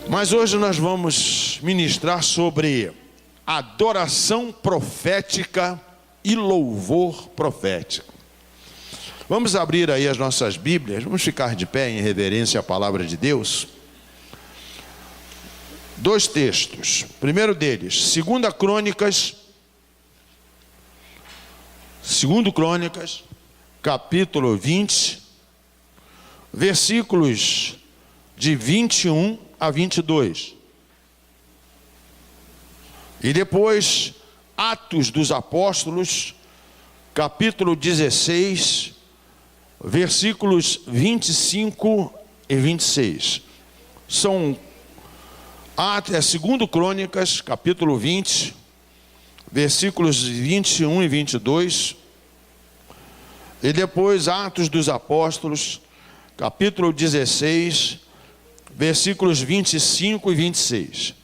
Mas hoje nós vamos ministrar sobre adoração profética e louvor profético. Vamos abrir aí as nossas Bíblias, vamos ficar de pé em reverência à palavra de Deus. Dois textos, primeiro deles, 2 Crônicas, capítulo 20, versículos de 21 a 22. E depois, Atos dos Apóstolos, capítulo 16, versículos 25 e 26. São 2 Crônicas, capítulo 20, versículos 21 e 22. E depois, Atos dos Apóstolos, capítulo 16, versículos 25 e 26.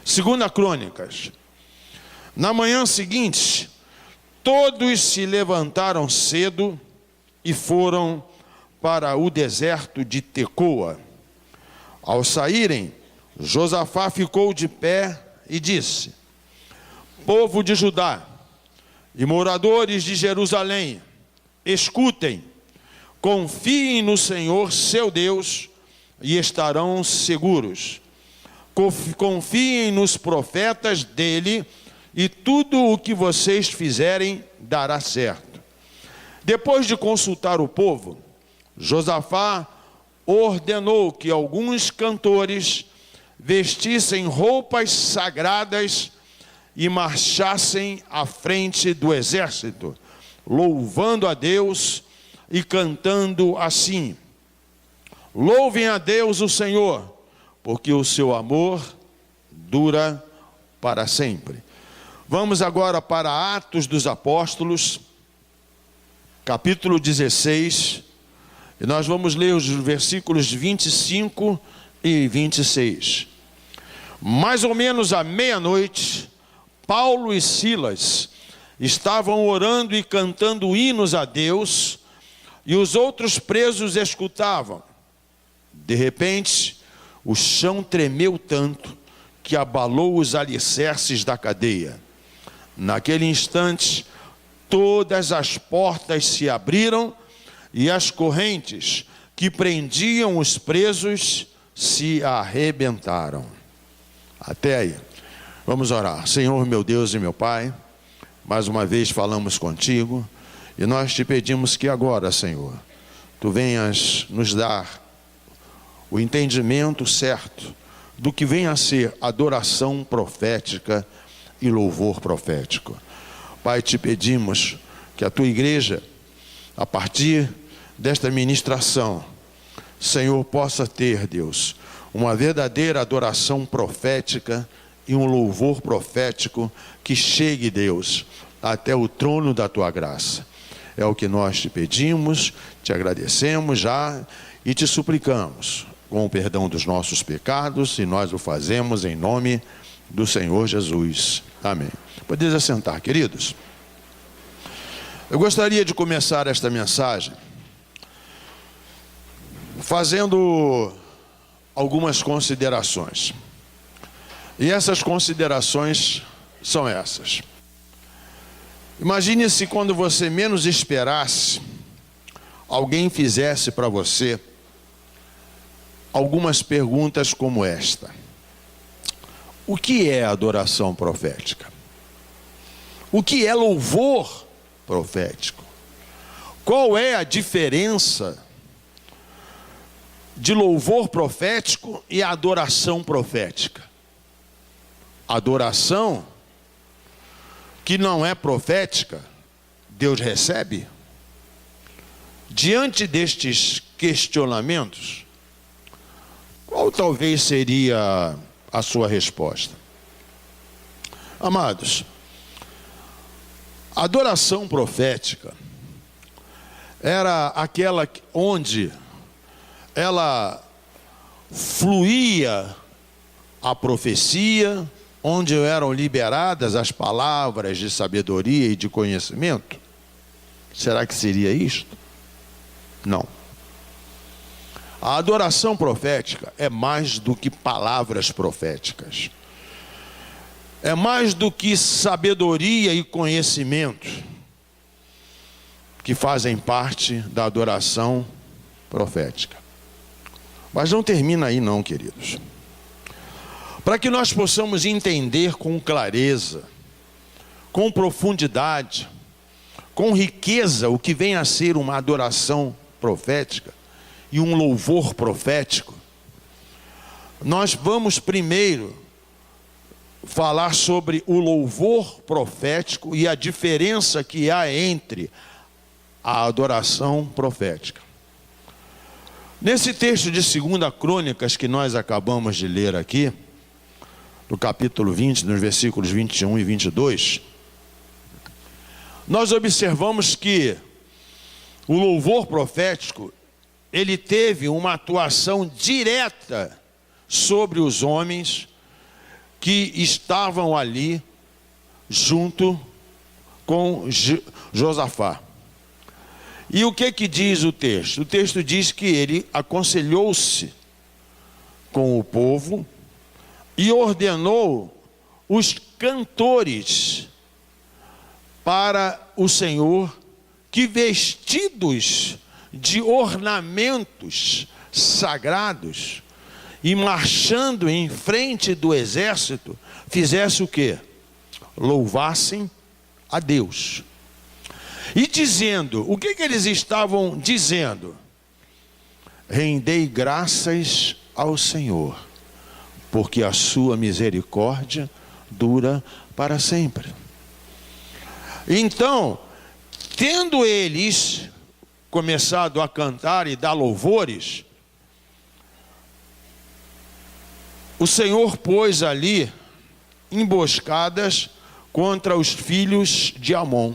2 Crônicas. Na manhã seguinte, todos se levantaram cedo e foram para o deserto de Tecoa. Ao saírem, Josafá ficou de pé e disse: povo de Judá e moradores de Jerusalém, escutem, confiem no Senhor seu Deus e estarão seguros. Confiem nos profetas dele e tudo o que vocês fizerem dará certo. Depois de consultar o povo, Josafá ordenou que alguns cantores vestissem roupas sagradas e marchassem à frente do exército, louvando a Deus e cantando assim: louvem a Deus o Senhor, porque o seu amor dura para sempre. Vamos agora para Atos dos Apóstolos, capítulo 16, e nós vamos ler os versículos 25 e 26. Mais ou menos à meia-noite, Paulo e Silas estavam orando e cantando hinos a Deus, e os outros presos escutavam. De repente, o chão tremeu tanto que abalou os alicerces da cadeia. Naquele instante, todas as portas se abriram e as correntes que prendiam os presos se arrebentaram. Até aí. Vamos orar. Senhor, meu Deus e meu Pai, mais uma vez falamos contigo e nós te pedimos que agora, Senhor, tu venhas nos dar o entendimento certo do que vem a ser adoração profética e louvor profético. Pai, te pedimos que a tua igreja, a partir desta ministração, Senhor, possa ter, Deus, uma verdadeira adoração profética e um louvor profético que chegue, Deus, até o trono da tua graça. É o que nós te pedimos, te agradecemos já e te suplicamos com o perdão dos nossos pecados, e nós o fazemos em nome do Senhor Jesus. Amém. Podeis assentar, queridos. Eu gostaria de começar esta mensagem fazendo algumas considerações. E essas considerações são essas. Imagine se quando você menos esperasse, alguém fizesse para você algumas perguntas como esta: o que é adoração profética? O que é louvor profético? Qual é a diferença de louvor profético e adoração profética? Adoração que não é profética, Deus recebe? Diante destes questionamentos, qual talvez seria a sua resposta? Amados, a adoração profética era aquela onde ela fluía a profecia, onde eram liberadas as palavras de sabedoria e de conhecimento. Será que seria isto? Não. A adoração profética é mais do que palavras proféticas. É mais do que sabedoria e conhecimento que fazem parte da adoração profética. Mas não termina aí não, queridos. Para que nós possamos entender com clareza, com profundidade, com riqueza o que vem a ser uma adoração profética e um louvor profético, nós vamos primeiro falar sobre o louvor profético e a diferença que há entre a adoração profética. Nesse texto de 2 Crônicas que nós acabamos de ler aqui, no capítulo 20, nos versículos 21 e 22, nós observamos que o louvor profético, ele teve uma atuação direta sobre os homens que estavam ali junto com Josafá. E o que diz o texto? O texto diz que ele aconselhou-se com o povo e ordenou os cantores para o Senhor que, vestidos de ornamentos sagrados e marchando em frente do exército, fizesse o quê? Louvassem a Deus. E dizendo, o que eles estavam dizendo? Rendei graças ao Senhor, porque a sua misericórdia dura para sempre. Então, tendo eles começado a cantar e dar louvores, o Senhor pôs ali emboscadas contra os filhos de Amon.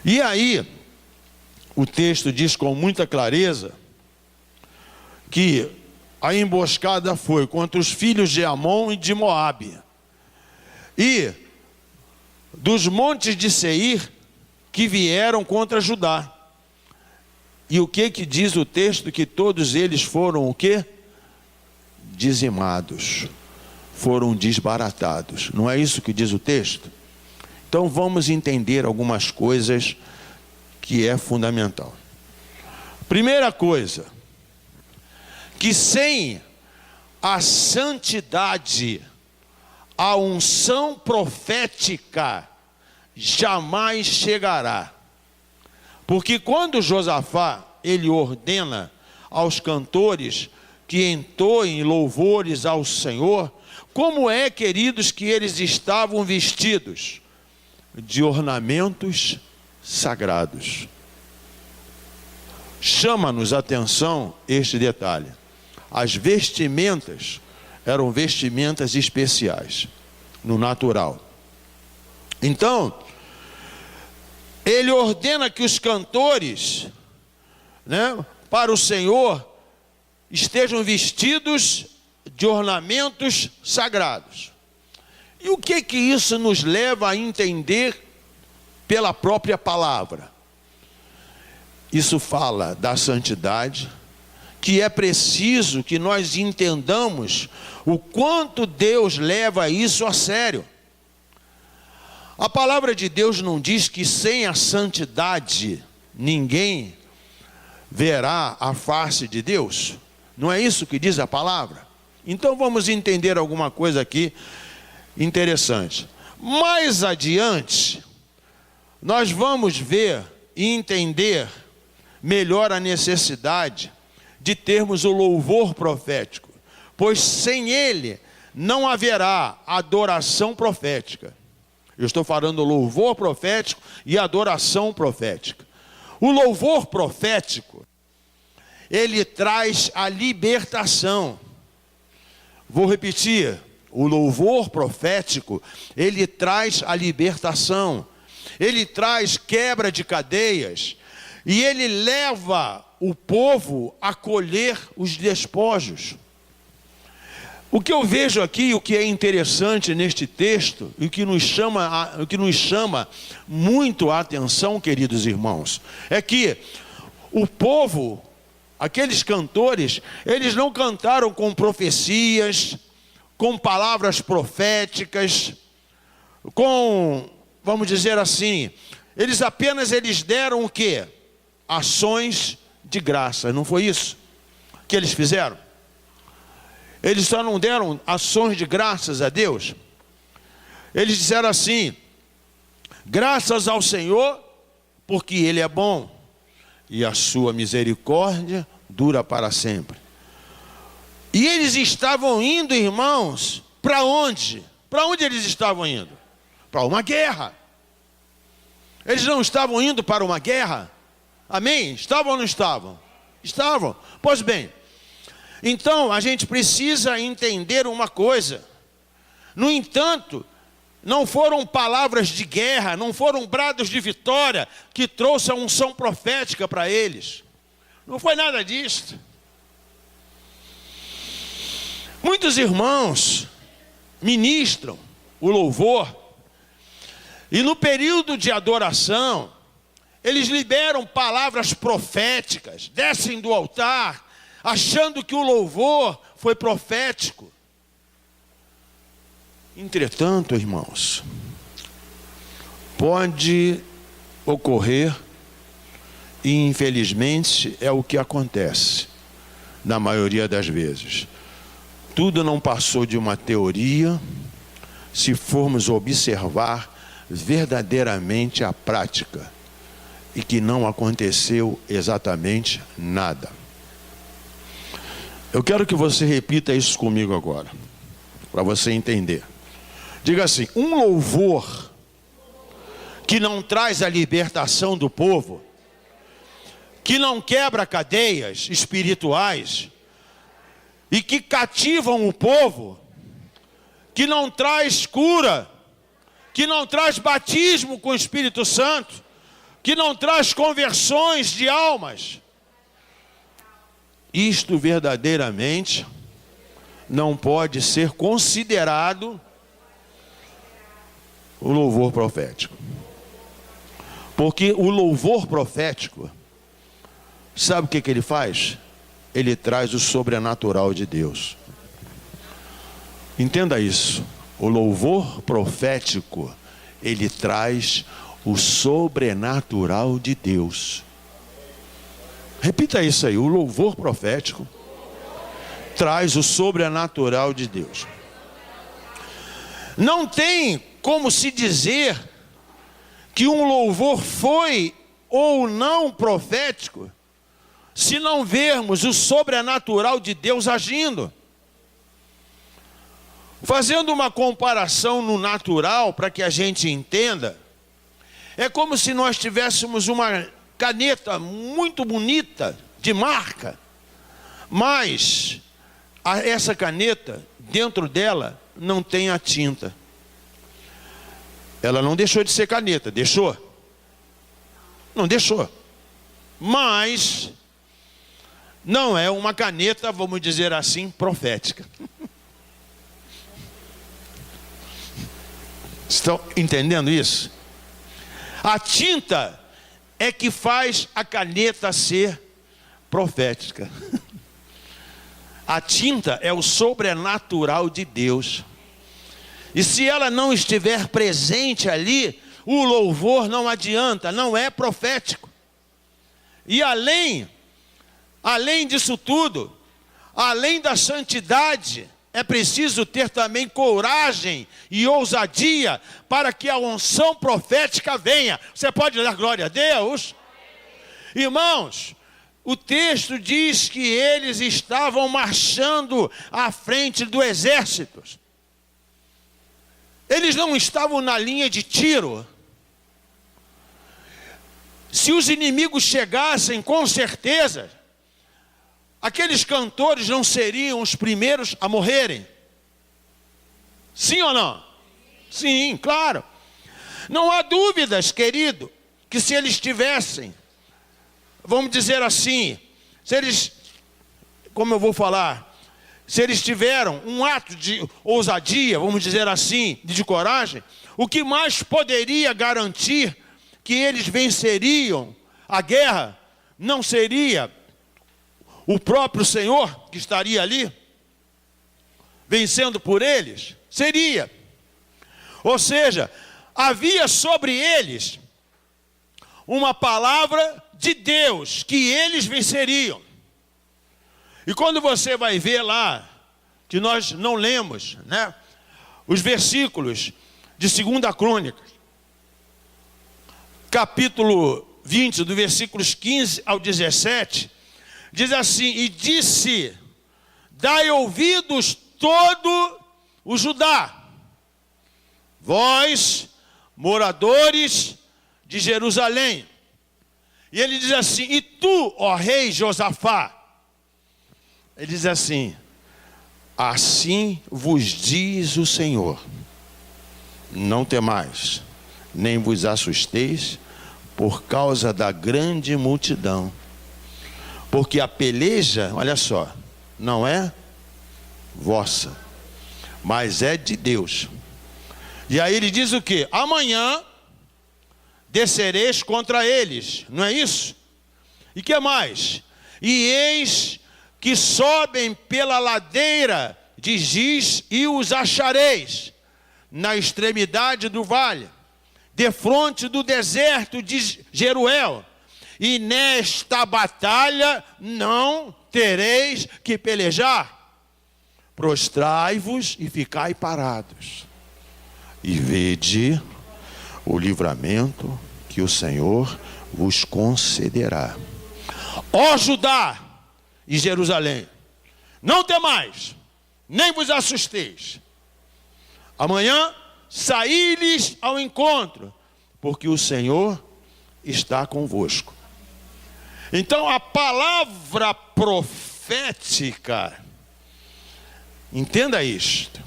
E aí, o texto diz com muita clareza que a emboscada foi contra os filhos de Amon e de Moabe. E dos montes de Seir que vieram contra Judá. E o que diz o texto? Que todos eles foram o quê? Dizimados. Foram desbaratados. Não é isso que diz o texto? Então vamos entender algumas coisas que é fundamental. Primeira coisa, que sem a santidade, a unção profética jamais chegará. Porque quando Josafá, ele ordena aos cantores que entoem louvores ao Senhor, como é, queridos, que eles estavam vestidos? De ornamentos sagrados. Chama-nos a atenção este detalhe. As vestimentas eram vestimentas especiais, no natural. Então, ele ordena que os cantores, para o Senhor, estejam vestidos de ornamentos sagrados. E o que isso nos leva a entender pela própria palavra? Isso fala da santidade, que é preciso que nós entendamos o quanto Deus leva isso a sério. A palavra de Deus não diz que sem a santidade ninguém verá a face de Deus? Não é isso que diz a palavra? Então vamos entender alguma coisa aqui interessante. Mais adiante, nós vamos ver e entender melhor a necessidade de termos o louvor profético, pois sem ele não haverá adoração profética. Eu estou falando louvor profético e adoração profética. O louvor profético, ele traz a libertação. Vou repetir. O louvor profético, ele traz a libertação, ele traz quebra de cadeias, e ele leva o povo a colher os despojos. O que eu vejo aqui, o que é interessante neste texto, e o que nos chama muito a atenção, queridos irmãos, é que o povo aqueles cantores, eles não cantaram com profecias, com palavras proféticas, com, vamos dizer assim, eles deram o quê? Ações de graça, não foi isso que eles fizeram? Eles só não deram ações de graças a Deus. Eles disseram assim: graças ao Senhor, porque Ele é bom, e a sua misericórdia dura para sempre. E eles estavam indo, irmãos, para onde? Para onde eles estavam indo? Para uma guerra. Eles não estavam indo para uma guerra? Amém? Estavam ou não estavam? Estavam. Pois bem, então a gente precisa entender uma coisa. No entanto, não foram palavras de guerra, não foram brados de vitória que trouxe a unção profética para eles. Não foi nada disso. Muitos irmãos ministram o louvor e no período de adoração, eles liberam palavras proféticas, descem do altar, achando que o louvor foi profético. Entretanto, irmãos, pode ocorrer, e infelizmente é o que acontece, na maioria das vezes. Tudo não passou de uma teoria, se formos observar verdadeiramente a prática, e que não aconteceu exatamente nada. Eu quero que você repita isso comigo agora, para você entender. Diga assim: um louvor que não traz a libertação do povo, que não quebra cadeias espirituais e que cativam o povo, que não traz cura, que não traz batismo com o Espírito Santo, que não traz conversões de almas, isto verdadeiramente não pode ser considerado o louvor profético. Porque o louvor profético, sabe o que ele faz? Ele traz o sobrenatural de Deus. Entenda isso. O louvor profético, ele traz o sobrenatural de Deus. Repita isso aí: o louvor profético traz o sobrenatural de Deus. Não tem como se dizer que um louvor foi ou não profético se não vermos o sobrenatural de Deus agindo. Fazendo uma comparação no natural, para que a gente entenda, é como se nós tivéssemos uma caneta muito bonita, de marca, mas essa caneta, dentro dela, não tem a tinta. Ela não deixou de ser caneta, deixou? Não deixou. Mas não é uma caneta, vamos dizer assim, profética. Estão entendendo isso? A tinta é que faz a caneta ser profética. A tinta é o sobrenatural de Deus. E se ela não estiver presente ali, o louvor não adianta, não é profético. E além disso tudo, além da santidade, é preciso ter também coragem e ousadia para que a unção profética venha. Você pode dar glória a Deus? Irmãos, o texto diz que eles estavam marchando à frente do exército. Eles não estavam na linha de tiro. Se os inimigos chegassem, com certeza, aqueles cantores não seriam os primeiros a morrerem. Sim ou não? Sim, claro. Não há dúvidas, querido, que se eles tivessem, vamos dizer assim, se eles, como eu vou falar, se eles tiveram um ato de ousadia, vamos dizer assim, de coragem, o que mais poderia garantir que eles venceriam a guerra não seria o próprio Senhor que estaria ali, vencendo por eles? Seria. Ou seja, havia sobre eles uma palavra de Deus, que eles venceriam. E quando você vai ver lá, que nós não lemos, né, os versículos de 2 Crônicas, capítulo 20, do versículos 15 ao 17, diz assim: e disse, dai ouvidos todo o Judá, vós, moradores de Jerusalém. E ele diz assim: e tu, ó rei Josafá, ele diz assim: assim vos diz o Senhor, não temais, nem vos assusteis por causa da grande multidão, porque a peleja, olha só, não é vossa, mas é de Deus. E aí ele diz o quê? Amanhã descereis contra eles, não é isso? E que mais? E eis que sobem pela ladeira de Giz e os achareis na extremidade do vale, defronte do deserto de Jeruel, e nesta batalha não tereis que pelejar. Prostrai-vos e ficai parados, e vede o livramento que o Senhor vos concederá. Ó Judá e Jerusalém, não temais, nem vos assusteis. Amanhã saí-lhes ao encontro, porque o Senhor está convosco. Então a palavra profética, entenda isto,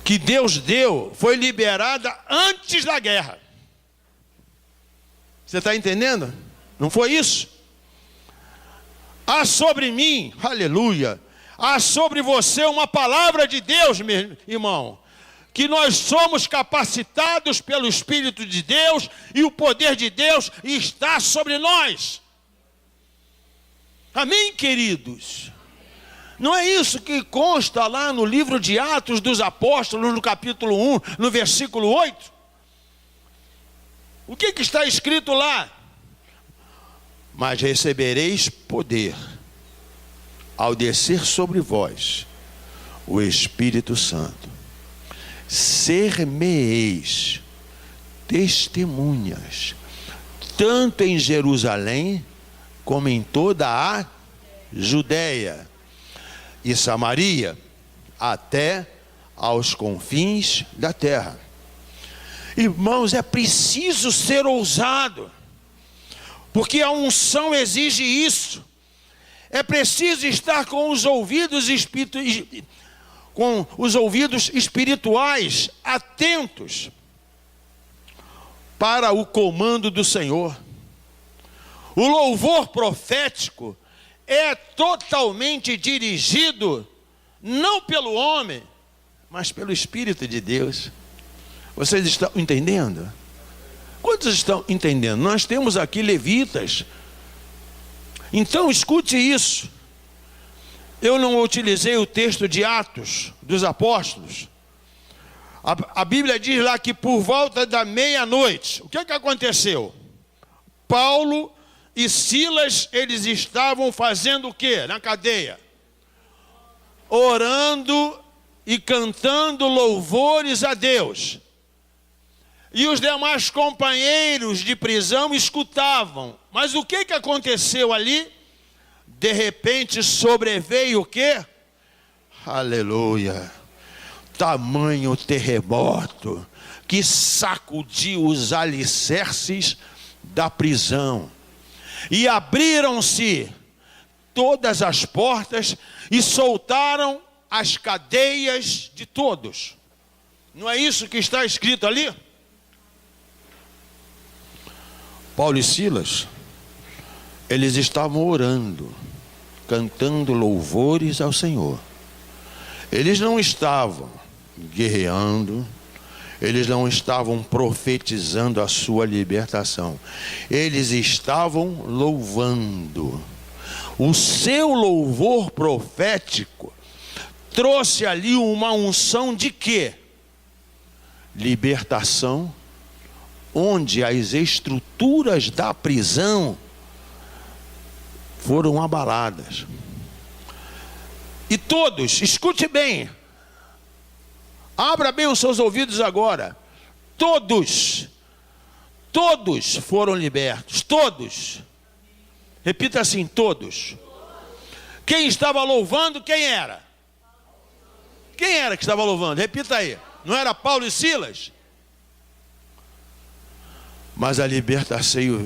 que Deus deu, foi liberada antes da guerra. Você está entendendo? Não foi isso? Há sobre mim, aleluia, há sobre você uma palavra de Deus, meu irmão, que nós somos capacitados pelo Espírito de Deus, e o poder de Deus está sobre nós. Amém, queridos? Não é isso que consta lá no livro de Atos dos Apóstolos, no capítulo 1, no versículo 8? O que está escrito lá? Mas recebereis poder ao descer sobre vós o Espírito Santo. Ser-me-eis testemunhas, tanto em Jerusalém como em toda a Judéia e Samaria, até aos confins da terra. Irmãos, é preciso ser ousado, porque a unção exige isso. É preciso estar com os ouvidos espirituais atentos para o comando do Senhor. O louvor profético é totalmente dirigido não pelo homem, mas pelo Espírito de Deus. Vocês estão entendendo? Quantos estão entendendo? Nós temos aqui levitas. Então escute isso. Eu não utilizei o texto de Atos dos Apóstolos. A Bíblia diz lá que por volta da meia-noite, o que aconteceu? Paulo e Silas, eles estavam fazendo o quê? Na cadeia? Orando e cantando louvores a Deus. E os demais companheiros de prisão escutavam. Mas o que aconteceu ali? De repente sobreveio o quê? Aleluia! Tamanho terremoto que sacudiu os alicerces da prisão. E abriram-se todas as portas e soltaram as cadeias de todos. Não é isso que está escrito ali? Paulo e Silas, eles estavam orando, cantando louvores ao Senhor. Eles não estavam guerreando, Eles não estavam profetizando a sua libertação. Eles estavam louvando. O seu louvor profético trouxe ali uma unção de quê? Libertação, onde as estruturas da prisão foram abaladas. E todos, escute bem, abra bem os seus ouvidos agora. Todos foram libertos. Todos. Repita assim, todos. Quem estava louvando, quem era? Quem era que estava louvando? Repita aí. Não era Paulo e Silas? Mas a libertação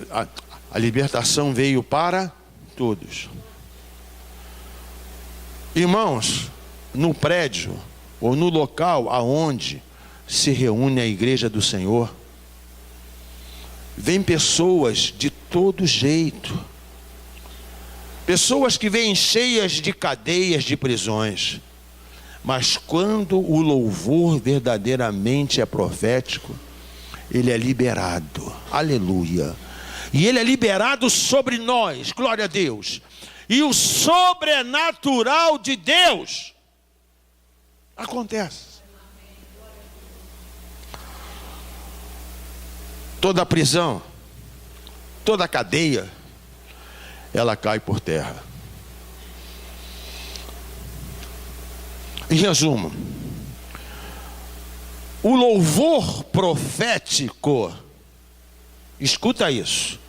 veio para todos. Irmãos, no prédio ou no local aonde se reúne a igreja do Senhor, vem pessoas de todo jeito. Pessoas que vêm cheias de cadeias, de prisões. Mas quando o louvor verdadeiramente é profético, ele é liberado. Aleluia. E ele é liberado sobre nós. Glória a Deus. E o sobrenatural de Deus acontece. Toda prisão, toda cadeia, ela cai por terra. Em resumo, o louvor profético, escuta isso,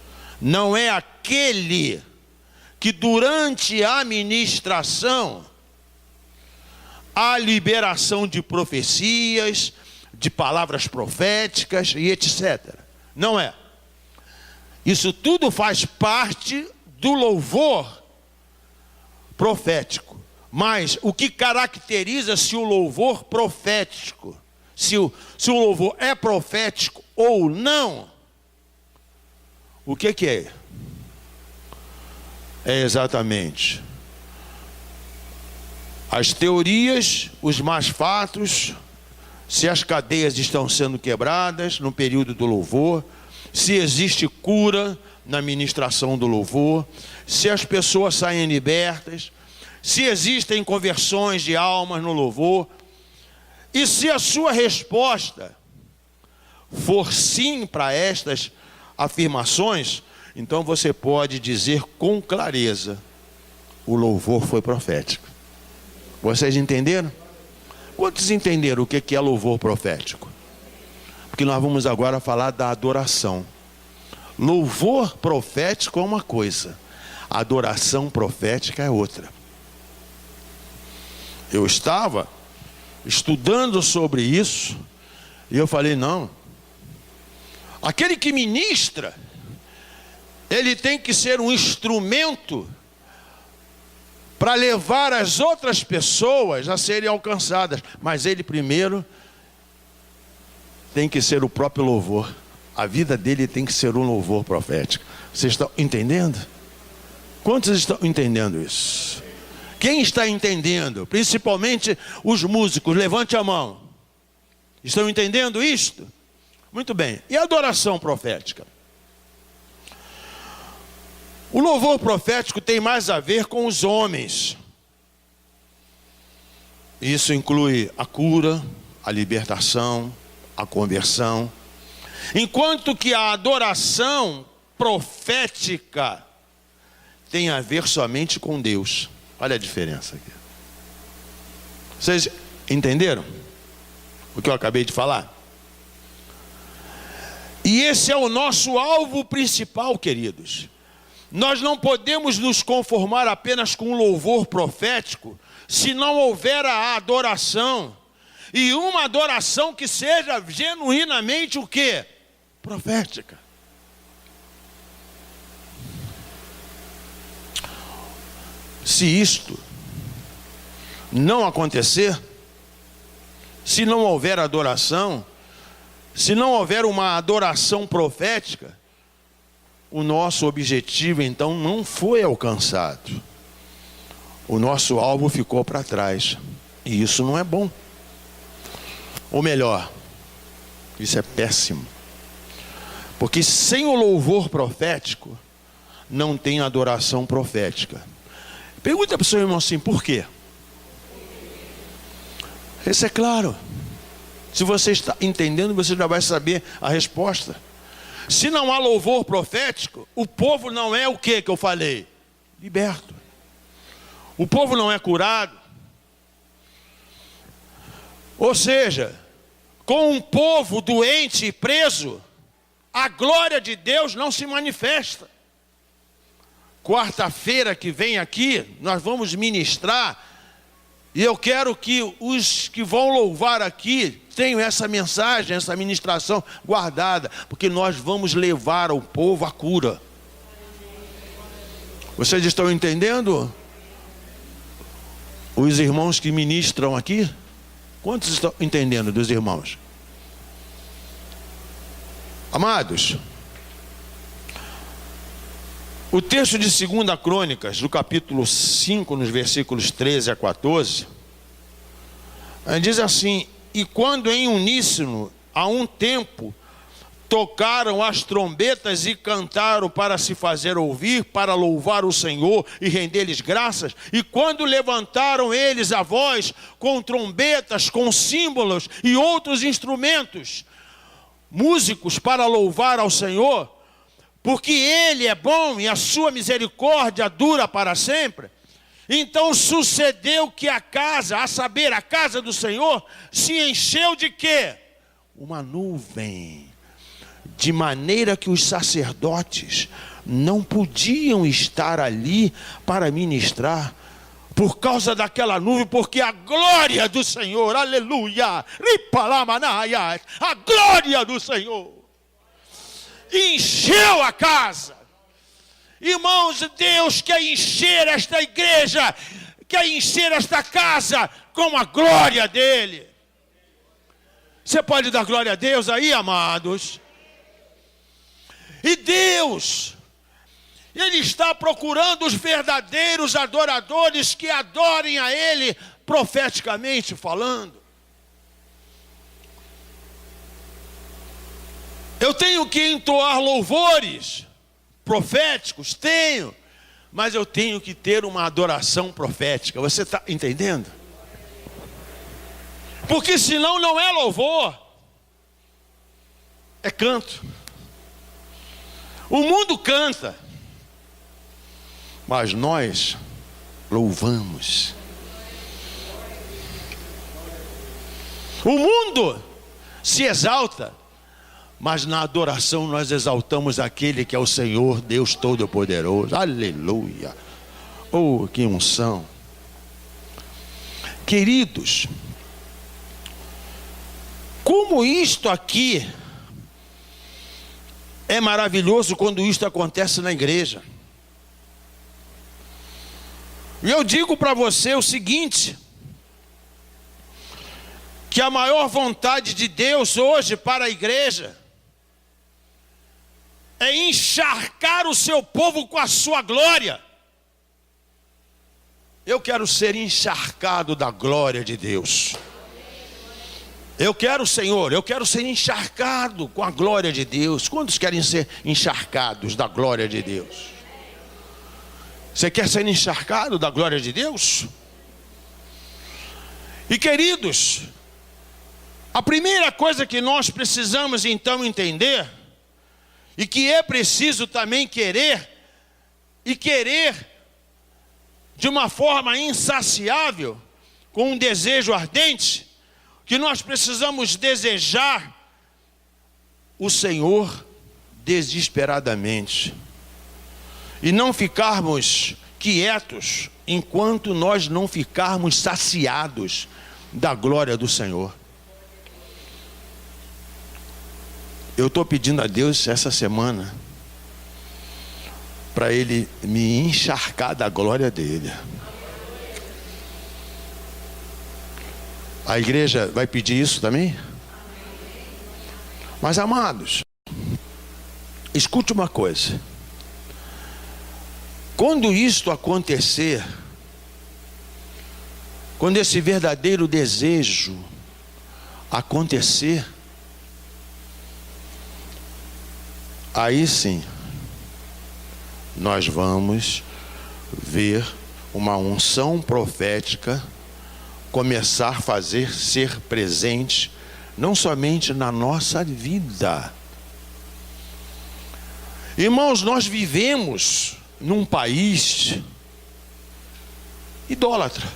não é aquele que durante a ministração há liberação de profecias, de palavras proféticas e etc. Não é. Isso tudo faz parte do louvor profético. Mas o que caracteriza se o louvor profético, se o louvor é profético ou não, o que é? É exatamente as teorias, os más fatos, se as cadeias estão sendo quebradas no período do louvor, se existe cura na ministração do louvor, se as pessoas saem libertas, se existem conversões de almas no louvor, e se a sua resposta for sim para estas afirmações, então você pode dizer com clareza: o louvor foi profético. Vocês entenderam? Quantos entenderam o que é louvor profético? Porque nós vamos agora falar da adoração. Louvor profético é uma coisa, adoração profética é outra. Eu estava estudando sobre isso e eu falei, não, aquele que ministra, ele tem que ser um instrumento para levar as outras pessoas a serem alcançadas, mas ele primeiro tem que ser o próprio louvor. A vida dele tem que ser um louvor profético. Vocês estão entendendo? Quantos estão entendendo isso? Quem está entendendo? Principalmente os músicos, levante a mão. Estão entendendo isto? Muito bem. E a adoração profética? O louvor profético tem mais a ver com os homens. Isso inclui a cura, a libertação, a conversão. Enquanto que a adoração profética tem a ver somente com Deus. Olha a diferença aqui. Vocês entenderam o que eu acabei de falar? E esse é o nosso alvo principal, queridos. Nós não podemos nos conformar apenas com o louvor profético, se não houver a adoração. E uma adoração que seja genuinamente o quê? Profética. Se isto não acontecer, se não houver adoração, se não houver uma adoração profética, o nosso objetivo então não foi alcançado. O nosso alvo ficou para trás. E isso não é bom. Ou melhor, Isso é péssimo. Porque sem o louvor profético, não tem adoração profética. Pergunta para o seu irmão assim, por quê? Isso é claro. Se você está entendendo, você já vai saber a resposta. Se não há louvor profético, o povo não é o que eu falei? Liberto. O povo não é curado. Ou seja, com um povo doente e preso, a glória de Deus não se manifesta. Quarta-feira que vem aqui, nós vamos ministrar, e eu quero que os que vão louvar aqui tenham essa mensagem, essa ministração guardada, porque nós vamos levar ao povo a cura. Vocês estão entendendo? Os irmãos que ministram aqui? Quantos estão entendendo dos irmãos? Amados, o texto de 2 Crônicas, do capítulo 5, nos versículos 13 a 14, diz assim: e quando em uníssono, a um tempo, tocaram as trombetas e cantaram para se fazer ouvir, para louvar o Senhor e render-lhes graças, e quando levantaram eles a voz com trombetas, com símbolos e outros instrumentos, músicos para louvar ao Senhor, porque Ele é bom e a sua misericórdia dura para sempre. Então sucedeu que a casa, a saber, a casa do Senhor, se encheu de quê? Uma nuvem, de maneira que os sacerdotes não podiam estar ali para ministrar, por causa daquela nuvem, porque a glória do Senhor, aleluia, a glória do Senhor encheu a casa. Irmãos, Deus quer encher esta igreja, quer encher esta casa com a glória dele. Você pode dar glória a Deus aí, amados? E Deus, Ele está procurando os verdadeiros adoradores que adorem a Ele profeticamente falando. Eu tenho que entoar louvores proféticos? Tenho. Mas eu tenho que ter uma adoração profética. Você está entendendo? Porque senão não é louvor. É canto. O mundo canta. Mas nós louvamos. O mundo se exalta, mas na adoração nós exaltamos aquele que é o Senhor, Deus Todo-Poderoso. Aleluia. Oh, que unção. Queridos, como isto aqui é maravilhoso quando isto acontece na igreja. E eu digo para você o seguinte, que a maior vontade de Deus hoje para a igreja é encharcar o seu povo com a sua glória. Eu quero ser encharcado da glória de Deus. Eu quero, Senhor, eu quero ser encharcado com a glória de Deus. Quantos querem ser encharcados da glória de Deus? Você quer ser encharcado da glória de Deus? E queridos, a primeira coisa que nós precisamos então entender, e que é preciso também querer, e querer de uma forma insaciável, com um desejo ardente, que nós precisamos desejar o Senhor desesperadamente, e não ficarmos quietos enquanto nós não ficarmos saciados da glória do Senhor. Eu estou pedindo a Deus essa semana para Ele me encharcar da glória dEle. A igreja vai pedir isso também? Mas amados, escute uma coisa. Quando isto acontecer, quando esse verdadeiro desejo acontecer, aí sim, nós vamos ver uma unção profética começar a fazer ser presente, não somente na nossa vida. Irmãos, nós vivemos num país idólatra.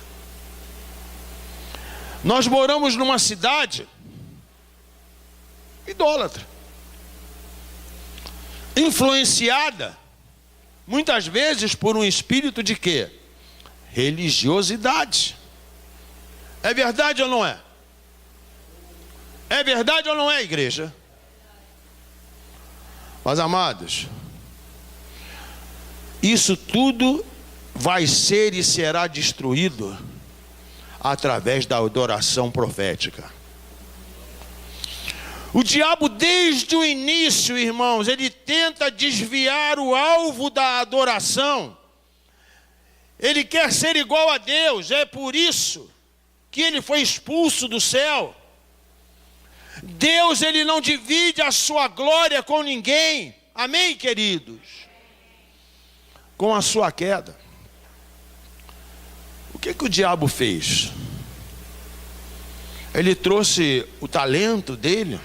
Nós moramos numa cidade idólatra, influenciada muitas vezes por um espírito de quê? Religiosidade. É verdade ou não é? É verdade ou não é, igreja? Mas, amados, isso tudo vai ser e será destruído através da adoração profética. O diabo, desde o início, irmãos, ele tenta desviar o alvo da adoração. Ele quer ser igual a Deus. É por isso que ele foi expulso do céu. Deus, ele não divide a sua glória com ninguém. Amém, queridos? Com a sua queda. O que o diabo fez? Ele trouxe o talento dele,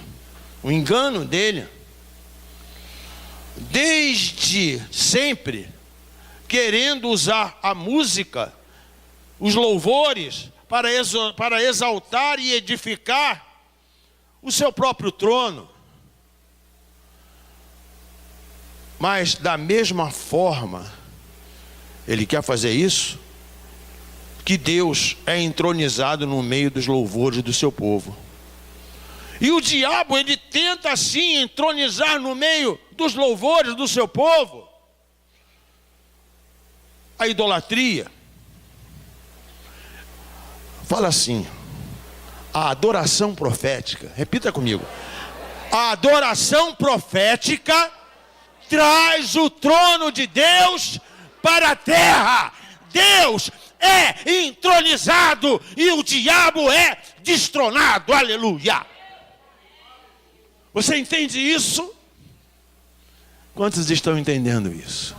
o engano dele, desde sempre, querendo usar a música, os louvores, para exaltar e edificar o seu próprio trono. Mas da mesma forma, ele quer fazer isso, que Deus é entronizado no meio dos louvores do seu povo. E o diabo, ele tenta assim entronizar no meio dos louvores do seu povo a idolatria. Fala assim: a adoração profética, repita comigo, a adoração profética traz o trono de Deus para a terra. Deus é entronizado e o diabo é destronado. Aleluia! Você entende isso? Quantos estão entendendo isso?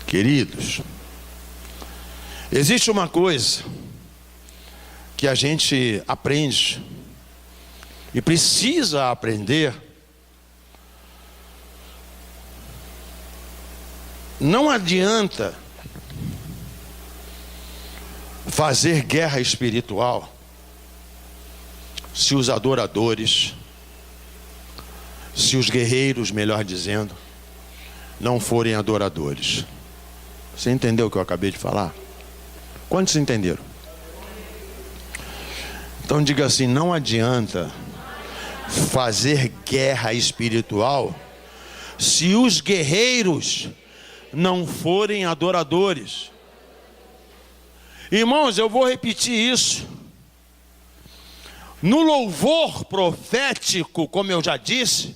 Queridos, existe uma coisa que a gente aprende e precisa aprender. Não adianta fazer guerra espiritual se os adoradores, se os guerreiros, melhor dizendo, não forem adoradores. Você entendeu o que eu acabei de falar? Quantos entenderam? Então diga assim: não adianta fazer guerra espiritual se os guerreiros não forem adoradores. Irmãos, eu vou repetir isso. No louvor profético, como eu já disse,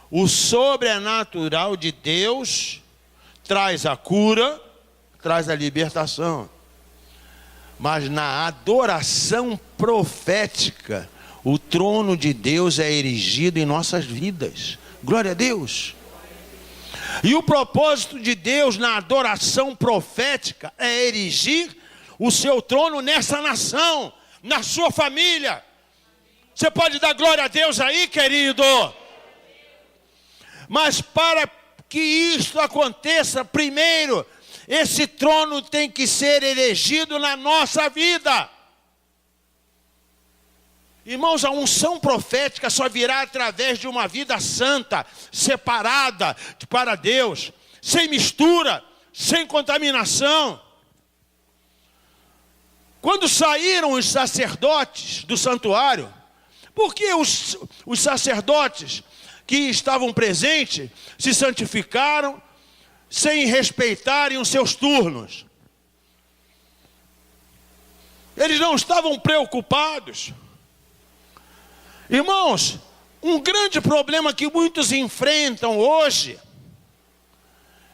o sobrenatural de Deus traz a cura, traz a libertação. Mas na adoração profética, o trono de Deus é erigido em nossas vidas. Glória a Deus. E o propósito de Deus na adoração profética é erigir o seu trono nessa nação, na sua família. Você pode dar glória a Deus aí, querido? Mas para que isto aconteça, primeiro, esse trono tem que ser erigido na nossa vida. Irmãos, a unção profética só virá através de uma vida santa, separada para Deus, sem mistura, sem contaminação. Quando saíram os sacerdotes do santuário, porque os sacerdotes que estavam presentes se santificaram sem respeitarem os seus turnos? Eles não estavam preocupados. Irmãos, um grande problema que muitos enfrentam hoje,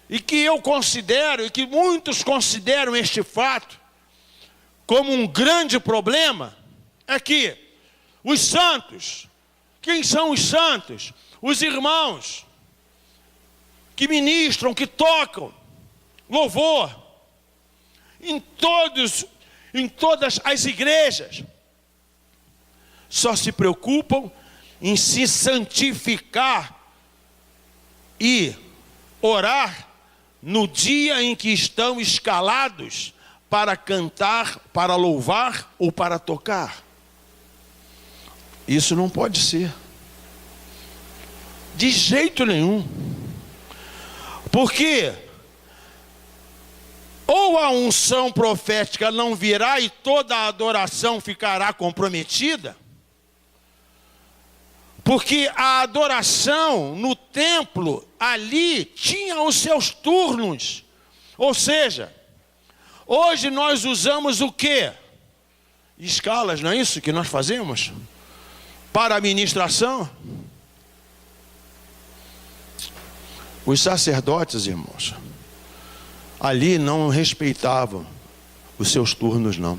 e que eu considero, e que muitos consideram este fato como um grande problema, é que os santos Quem são os santos? Os irmãos que ministram, que tocam louvor em todas as igrejas. Só se preocupam em se santificar e orar no dia em que estão escalados para cantar, para louvar ou para tocar. Isso não pode ser. De jeito nenhum. Porque ou a unção profética não virá e toda a adoração ficará comprometida, porque a adoração no templo ali tinha os seus turnos. Ou seja, hoje nós usamos o quê? Escalas, não é isso que nós fazemos? Para a ministração. Os sacerdotes, irmãos, ali não respeitavam os seus turnos, não.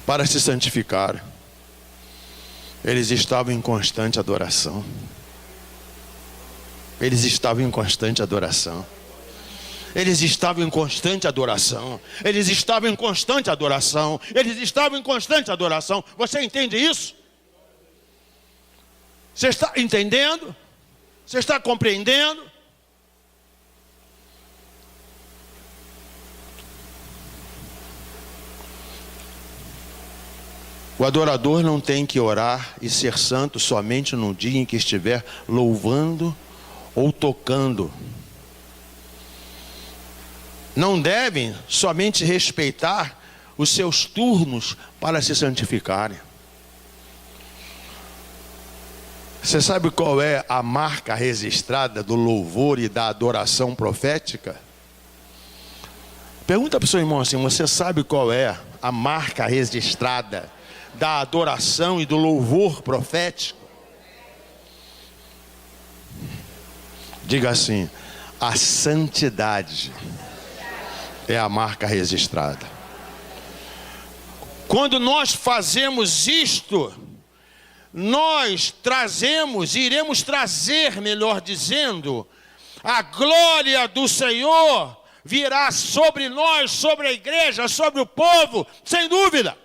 Para se santificar, eles estavam em constante adoração. Eles estavam em constante adoração. Eles estavam em constante adoração. Eles estavam em constante adoração. Eles estavam em constante adoração. Você entende isso? Você está entendendo? Você está compreendendo? O adorador não tem que orar e ser santo somente no dia em que estiver louvando ou tocando. Não devem somente respeitar os seus turnos para se santificarem. Você sabe qual é a marca registrada do louvor e da adoração profética? Pergunta para o seu irmão assim: você sabe qual é a marca registrada da adoração e do louvor profético? Diga assim: a santidade é a marca registrada. Quando nós fazemos isto, nós iremos trazer, melhor dizendo, a glória do Senhor virá sobre nós, sobre a igreja, sobre o povo, sem dúvida.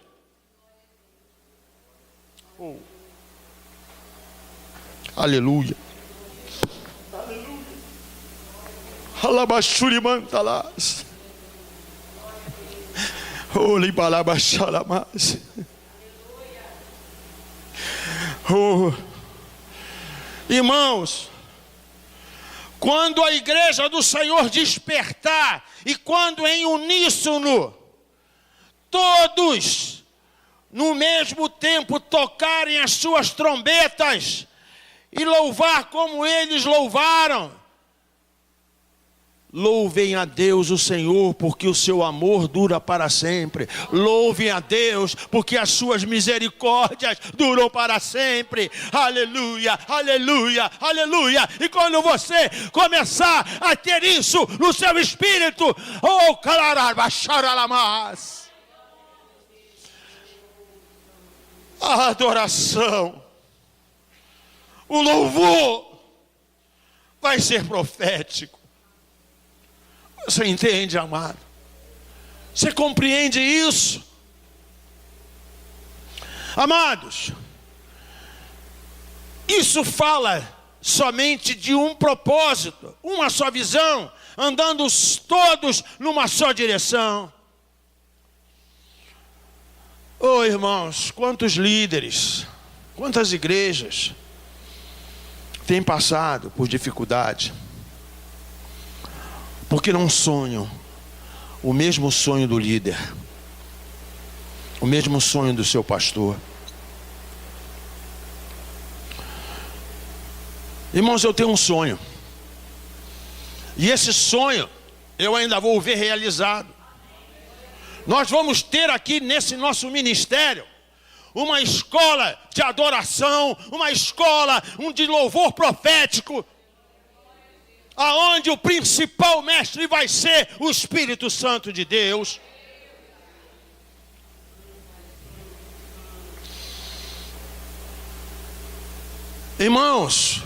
Oh. Aleluia. Aleluia. Alabashurimantalas. Oh, libalabashalamas. Oh. Irmãos, quando a igreja do Senhor despertar e quando em uníssono todos no mesmo tempo tocarem as suas trombetas e louvar como eles louvaram, louvem a Deus o Senhor, porque o seu amor dura para sempre. Louvem a Deus, porque as suas misericórdias duram para sempre. Aleluia, aleluia, aleluia. E quando você começar a ter isso no seu espírito, oh, calarabacharalamás, a adoração, o louvor vai ser profético. Você entende, amado? Você compreende isso? Amados, isso fala somente de um propósito, uma só visão, andando todos numa só direção. Oh, irmãos, quantos líderes, quantas igrejas têm passado por dificuldade, porque não sonham o mesmo sonho do líder, o mesmo sonho do seu pastor. Irmãos, eu tenho um sonho, e esse sonho eu ainda vou ver realizado. Nós vamos ter aqui nesse nosso ministério uma escola de adoração, uma escola de louvor profético, aonde o principal mestre vai ser o Espírito Santo de Deus. Irmãos,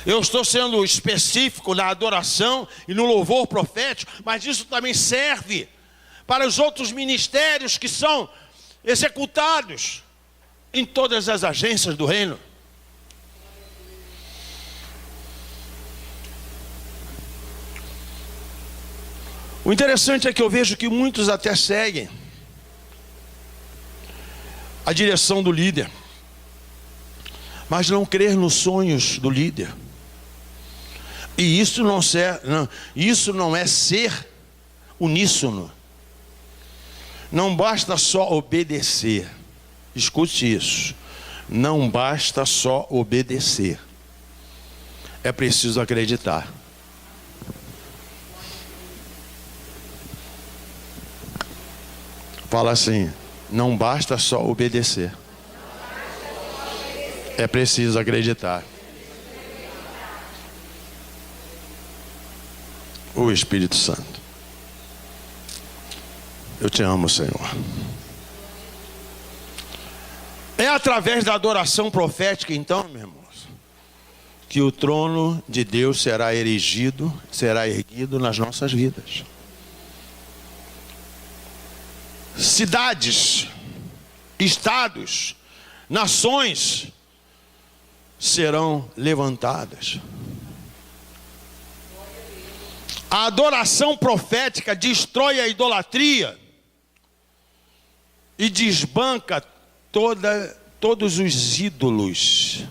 eu estou sendo específico na adoração e no louvor profético, mas isso também serve para os outros ministérios que são executados em todas as agências do reino. O interessante é que eu vejo que muitos até seguem a direção do líder, mas não crer nos sonhos do líder. E isso não é ser uníssono. Não basta só obedecer. Escute isso. Não basta só obedecer. É preciso acreditar. Fala assim: não basta só obedecer. É preciso acreditar. O Espírito Santo. Eu te amo, Senhor. É através da adoração profética, então, meus irmãos, que o trono de Deus será erigido, será erguido nas nossas vidas. Cidades, estados, nações serão levantadas. A adoração profética destrói a idolatria e desbanca todos os ídolos.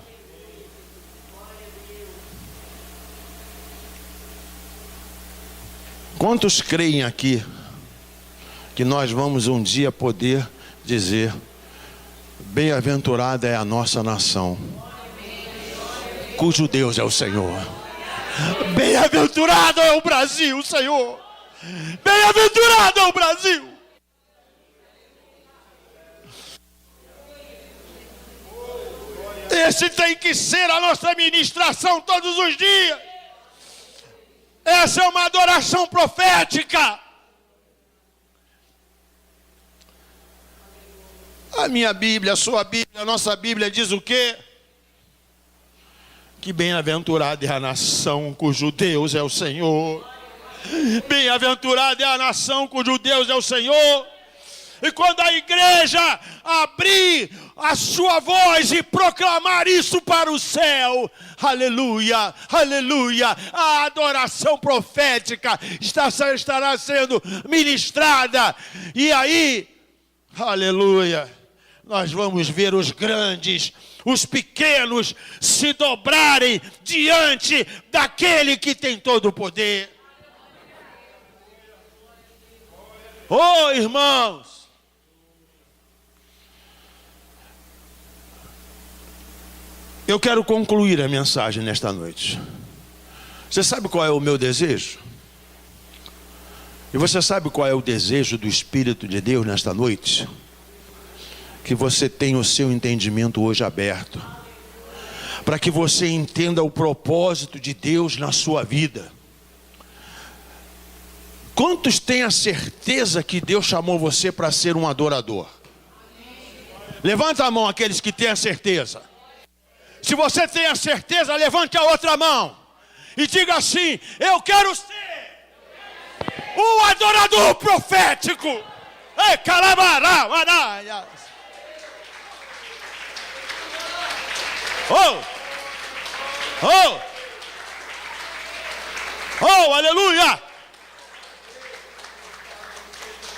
Quantos creem aqui que nós vamos um dia poder dizer: bem-aventurada é a nossa nação, cujo Deus é o Senhor. Bem-aventurado é o Brasil, Senhor. Bem-aventurado é o Brasil. Esse tem que ser a nossa ministração todos os dias. Essa é uma adoração profética. A minha Bíblia, a sua Bíblia, a nossa Bíblia diz o quê? Que bem-aventurada é a nação cujo Deus é o Senhor. Bem-aventurada é a nação cujo Deus é o Senhor. E quando a igreja abrir a sua voz e proclamar isso para o céu, aleluia, aleluia, a adoração profética estará sendo ministrada. E aí, aleluia, nós vamos ver os grandes, os pequenos se dobrarem diante daquele que tem todo o poder. Oh, irmãos, eu quero concluir a mensagem nesta noite. Você sabe qual é o meu desejo? E você sabe qual é o desejo do Espírito de Deus nesta noite? Que você tenha o seu entendimento hoje aberto, para que você entenda o propósito de Deus na sua vida. Quantos têm a certeza que Deus chamou você para ser um adorador? Levanta a mão aqueles que têm a certeza. Se você tem a certeza, levante a outra mão e diga assim: eu quero ser um adorador profético. Ei, calabará, maraia. Oh, oh, oh, aleluia.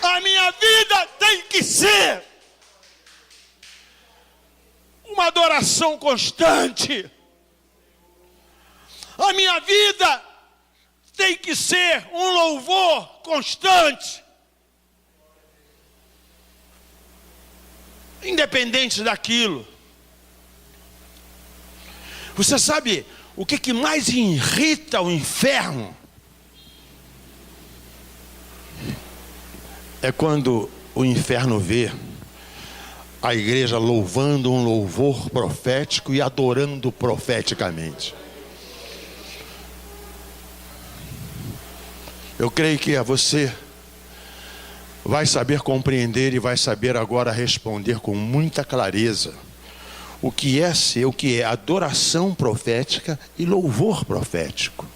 A minha vida tem que ser uma adoração constante. A minha vida tem que ser um louvor constante. Independente daquilo. Você sabe o que mais irrita o inferno? É quando o inferno vê a igreja louvando um louvor profético e adorando profeticamente. Eu creio que você vai saber compreender e vai saber agora responder com muita clareza o que é adoração profética e louvor profético.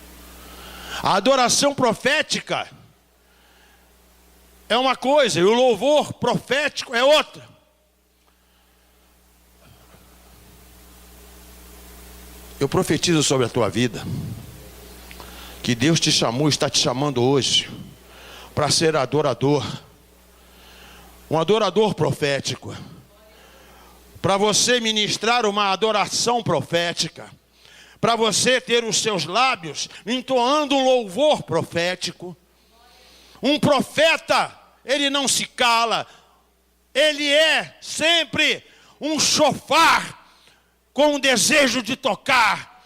A adoração profética é uma coisa e o louvor profético é outra. Eu profetizo sobre a tua vida que Deus te chamou, está te chamando hoje para ser adorador, um adorador profético, para você ministrar uma adoração profética, para você ter os seus lábios entoando um louvor profético. Um profeta, ele não se cala, ele é sempre um chofar com o desejo de tocar,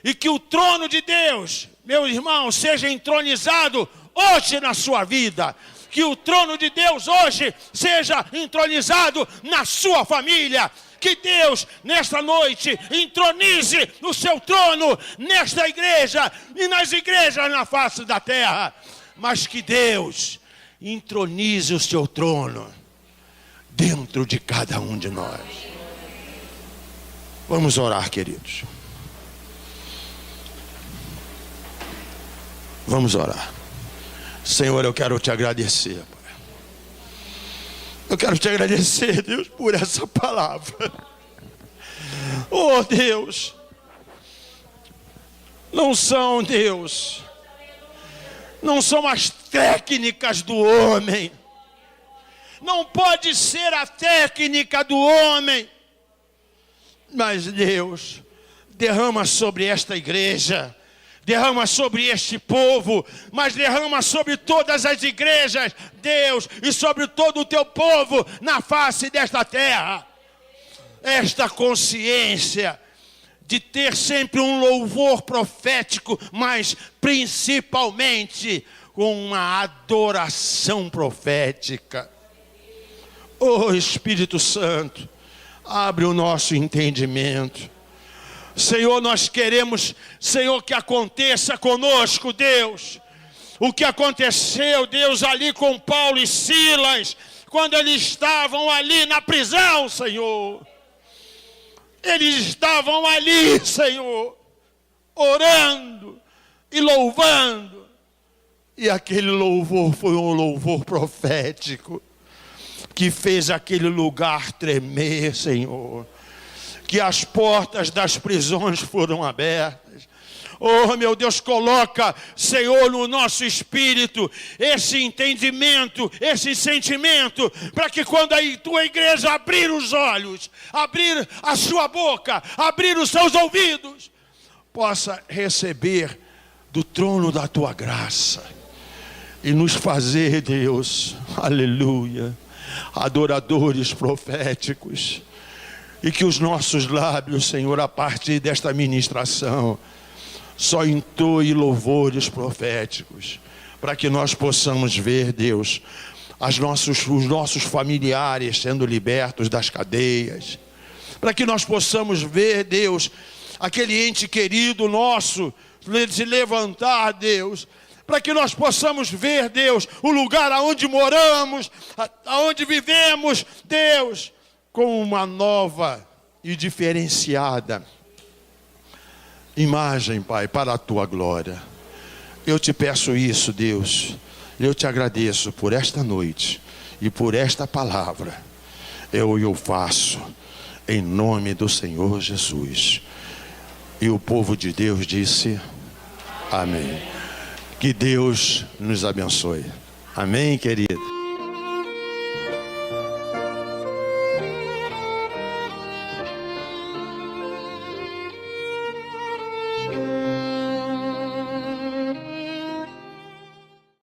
e que o trono de Deus, meu irmão, seja entronizado hoje na sua vida, que o trono de Deus hoje seja entronizado na sua família, que Deus nesta noite entronize o seu trono nesta igreja e nas igrejas na face da terra, mas que Deus entronize o seu trono dentro de cada um de nós. Vamos orar, queridos. Vamos orar. Senhor, eu quero te agradecer, Pai. Eu quero te agradecer, Deus, por essa palavra. Oh, Deus. Não são, Deus, não são as técnicas do homem. Não pode ser a técnica do homem. Mas Deus, derrama sobre esta igreja, derrama sobre este povo, mas derrama sobre todas as igrejas, Deus, e sobre todo o teu povo na face desta terra. Esta consciência de ter sempre um louvor profético, mas principalmente com uma adoração profética. Oh, Espírito Santo, abre o nosso entendimento. Senhor, nós queremos, Senhor, que aconteça conosco, Deus, o que aconteceu, Deus, ali com Paulo e Silas, quando eles estavam ali na prisão, Senhor. Eles estavam ali, Senhor, orando e louvando. E aquele louvor foi um louvor profético, que fez aquele lugar tremer, Senhor. Que as portas das prisões foram abertas. Oh, meu Deus, coloca, Senhor, no nosso espírito esse entendimento, esse sentimento, para que quando a tua igreja abrir os olhos, abrir a sua boca, abrir os seus ouvidos, possa receber do trono da tua graça e nos fazer, Deus, aleluia, adoradores proféticos. E que os nossos lábios, Senhor, a partir desta ministração, só entoe louvores proféticos, para que nós possamos ver, Deus, os nossos familiares sendo libertos das cadeias, para que nós possamos ver, Deus, aquele ente querido nosso se levantar, Deus, para que nós possamos ver, Deus, o lugar aonde moramos, aonde vivemos, Deus, com uma nova e diferenciada imagem, Pai, para a tua glória. Eu te peço isso, Deus. Eu te agradeço por esta noite e por esta palavra. Eu faço em nome do Senhor Jesus. E o povo de Deus disse amém. Que Deus nos abençoe. Amém, querido.